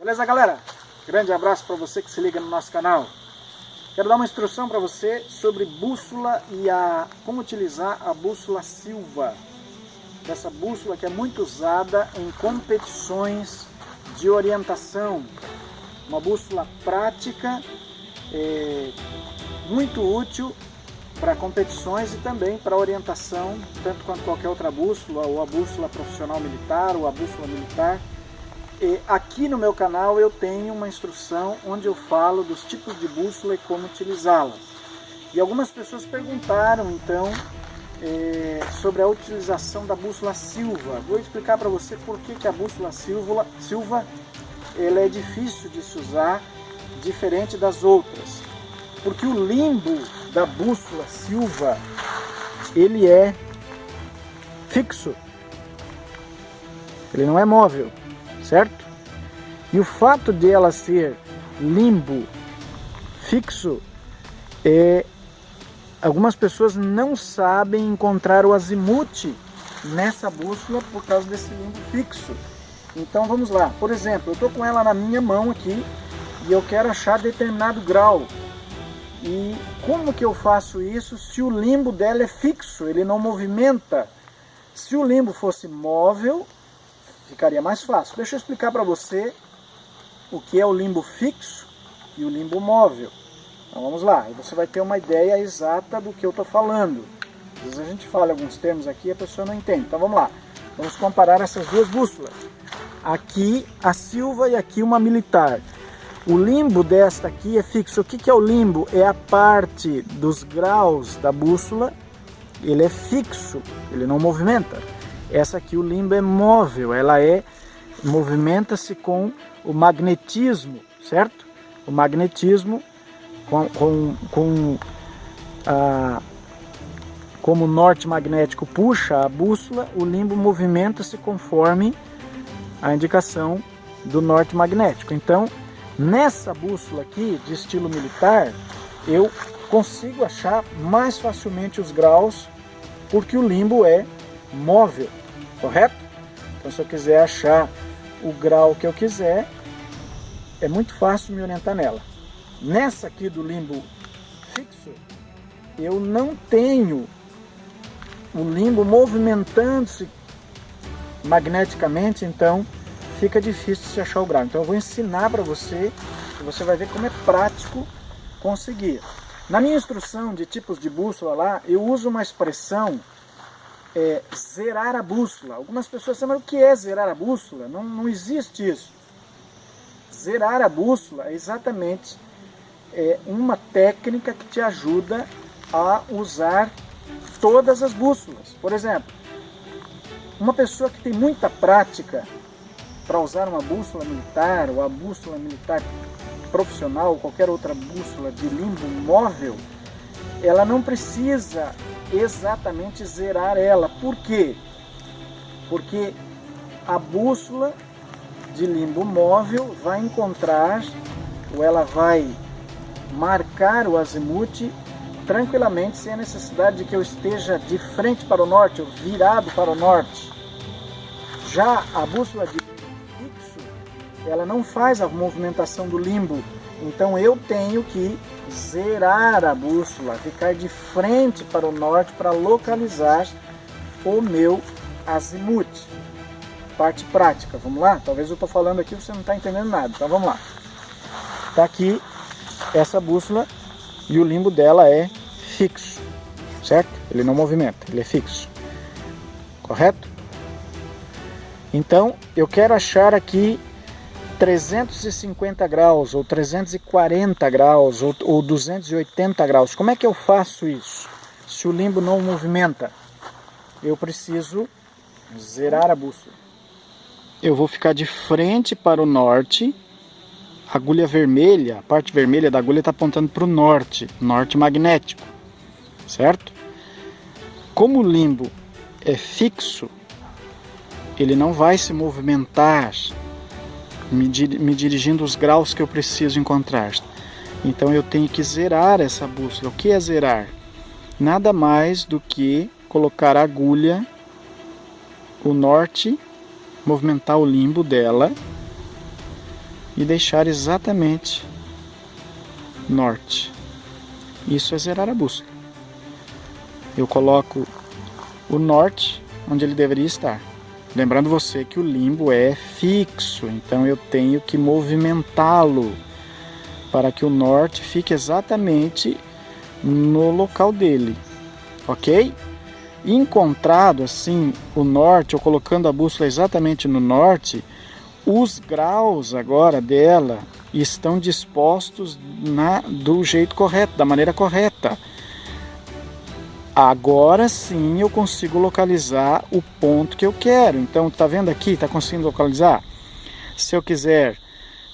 Beleza, galera? Grande abraço para você que se liga no nosso canal. Quero dar uma instrução para você sobre bússola e como utilizar a bússola Silva. Essa bússola que é muito usada em competições de orientação. Uma bússola prática, muito útil para competições e também para orientação, tanto quanto qualquer outra bússola, ou a bússola profissional militar, ou a bússola militar. Aqui no meu canal eu tenho uma instrução onde eu falo dos tipos de bússola e como utilizá-las. E algumas pessoas perguntaram então sobre a utilização da bússola Silva. Vou explicar para você por que a bússola Silva ela é difícil de se usar, diferente das outras. Porque o limbo da bússola Silva ele é fixo, ele não é móvel, certo? E o fato de ela ser limbo fixo, algumas pessoas não sabem encontrar o azimuth nessa bússola por causa desse limbo fixo. Então vamos lá, por exemplo, eu estou com ela na minha mão aqui e eu quero achar determinado grau. E como que eu faço isso se o limbo dela é fixo, ele não movimenta? Se o limbo fosse móvel, ficaria mais fácil. Deixa eu explicar para você o que é o limbo fixo e o limbo móvel. Então vamos lá, e você vai ter uma ideia exata do que eu estou falando. Às vezes a gente fala alguns termos aqui e a pessoa não entende. Então vamos lá, vamos comparar essas duas bússolas. Aqui a Silva e aqui uma militar. O limbo desta aqui é fixo. O que é o limbo? É a parte dos graus da bússola, ele é fixo, ele não movimenta. Essa aqui, o limbo é móvel, ela movimenta-se com o magnetismo, certo? O magnetismo, como o norte magnético puxa a bússola, o limbo movimenta-se conforme a indicação do norte magnético. Então, nessa bússola aqui, de estilo militar, eu consigo achar mais facilmente os graus, porque o limbo é móvel, correto? Então, se eu quiser achar o grau que eu quiser, é muito fácil me orientar nela. Nessa aqui do limbo fixo, eu não tenho o limbo movimentando-se magneticamente, então fica difícil de achar o grau. Então eu vou ensinar para você, e você vai ver como é prático conseguir. Na minha instrução de tipos de bússola lá, eu uso uma expressão, zerar a bússola. Algumas pessoas sabem o que é zerar a bússola. Não existe isso. Zerar a bússola é exatamente uma técnica que te ajuda a usar todas as bússolas. Por exemplo, uma pessoa que tem muita prática para usar uma bússola militar, ou a bússola militar profissional, ou qualquer outra bússola de limbo móvel, ela não precisa exatamente zerar ela. Por quê? Porque a bússola de limbo móvel vai encontrar, ou ela vai marcar o azimuth tranquilamente, sem a necessidade de que eu esteja de frente para o norte, ou virado para o norte. Já a bússola de ela não faz a movimentação do limbo, então eu tenho que zerar a bússola, ficar de frente para o norte para localizar o meu azimuth. Parte prática, vamos lá? Talvez eu estou falando aqui e você não está entendendo nada, então vamos lá. Está aqui essa bússola e o limbo dela é fixo, certo? Ele não movimenta, ele é fixo, correto? Então eu quero achar aqui 350 graus, ou 340 graus, ou 280 graus. Como é que eu faço isso? Se o limbo não movimenta, eu preciso zerar a bússola. Eu vou ficar de frente para o norte, a agulha vermelha, a parte vermelha da agulha está apontando para o norte, norte magnético, certo? Como o limbo é fixo, ele não vai se movimentar me dirigindo os graus que eu preciso encontrar. Então eu tenho que zerar essa bússola. O que é zerar? Nada mais do que colocar a agulha, o norte, movimentar o limbo dela e deixar exatamente norte. Isso é zerar a bússola. Eu coloco o norte onde ele deveria estar. Lembrando você que o limbo é fixo, então eu tenho que movimentá-lo para que o norte fique exatamente no local dele, ok? Encontrado assim o norte, ou colocando a bússola exatamente no norte, os graus agora dela estão dispostos do jeito correto, da maneira correta. Agora sim eu consigo localizar o ponto que eu quero. Então, tá vendo aqui? Tá conseguindo localizar? Se eu quiser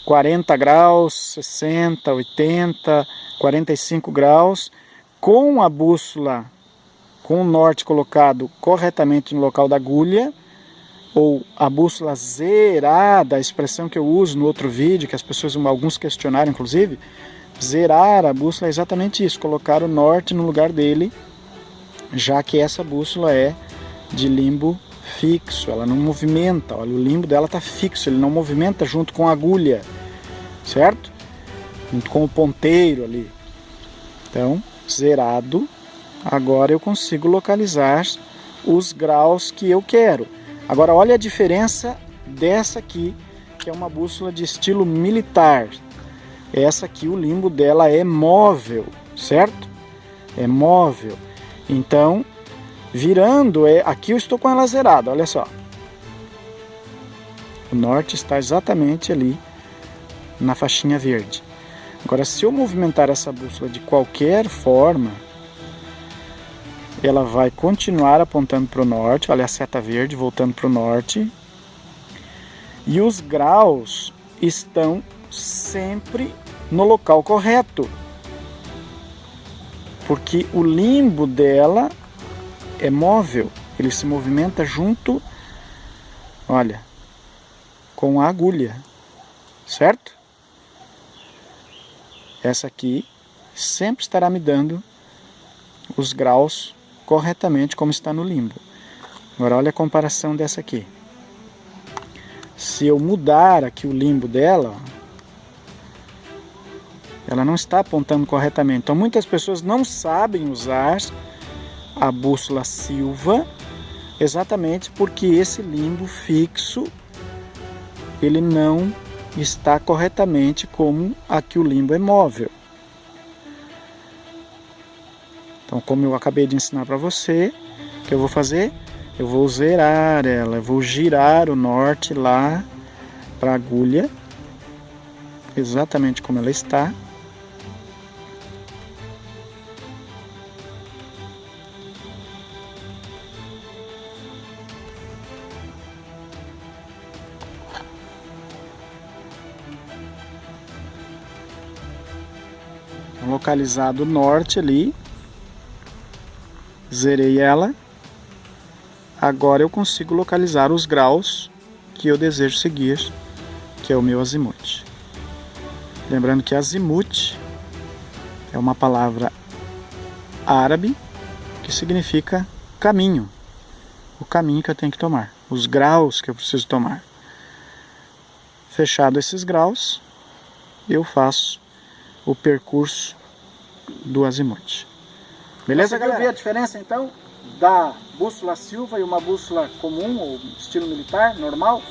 40 graus, 60, 80, 45 graus, com a bússola, com o norte colocado corretamente no local da agulha, ou a bússola zerada, a expressão que eu uso no outro vídeo, que as pessoas, alguns questionaram inclusive, zerar a bússola é exatamente isso, colocar o norte no lugar dele, já que essa bússola é de limbo fixo, ela não movimenta, olha, o limbo dela está fixo, ele não movimenta junto com a agulha, certo? Junto com o ponteiro ali. Então, zerado, agora eu consigo localizar os graus que eu quero. Agora olha a diferença dessa aqui, que é uma bússola de estilo militar. Essa aqui, o limbo dela é móvel, certo? É móvel. Então, virando, aqui eu estou com ela zerada, olha só. O norte está exatamente ali na faixinha verde. Agora, se eu movimentar essa bússola de qualquer forma, ela vai continuar apontando para o norte, olha a seta verde voltando para o norte. E os graus estão sempre no local correto. Porque o limbo dela é móvel, ele se movimenta junto, olha, com a agulha, certo? Essa aqui sempre estará me dando os graus corretamente como está no limbo. Agora olha a comparação dessa aqui. Se eu mudar aqui o limbo dela, ela não está apontando corretamente. Então muitas pessoas não sabem usar a bússola Silva exatamente porque esse limbo fixo ele não está corretamente como aqui o limbo é móvel. Então, como eu acabei de ensinar para você, o que eu vou fazer? Eu vou zerar ela, eu vou girar o norte lá para a agulha, exatamente como ela está. Localizado o norte ali, zerei ela. Agora eu consigo localizar os graus que eu desejo seguir, que é o meu azimuth. Lembrando que azimuth é uma palavra árabe que significa caminho, o caminho que eu tenho que tomar, os graus que eu preciso tomar. Fechado esses graus, eu faço o percurso do azimuth. Beleza, galera? Você viu a diferença então da bússola Silva e uma bússola comum ou estilo militar, normal?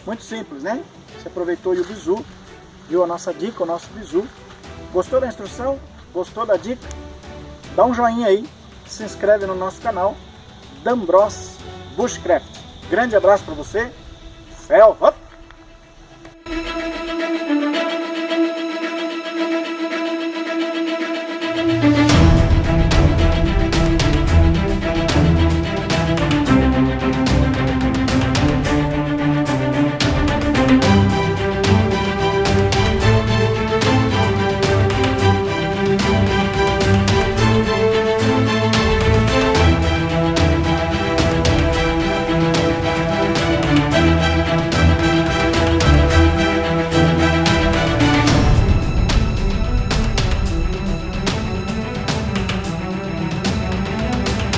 Muito simples, né? Você aproveitou o bizu, viu a nossa dica, o nosso bizu. Gostou da instrução? Gostou da dica? Dá um joinha aí, se inscreve no nosso canal D'Ambros Bushcraft. Grande abraço para você. Selva!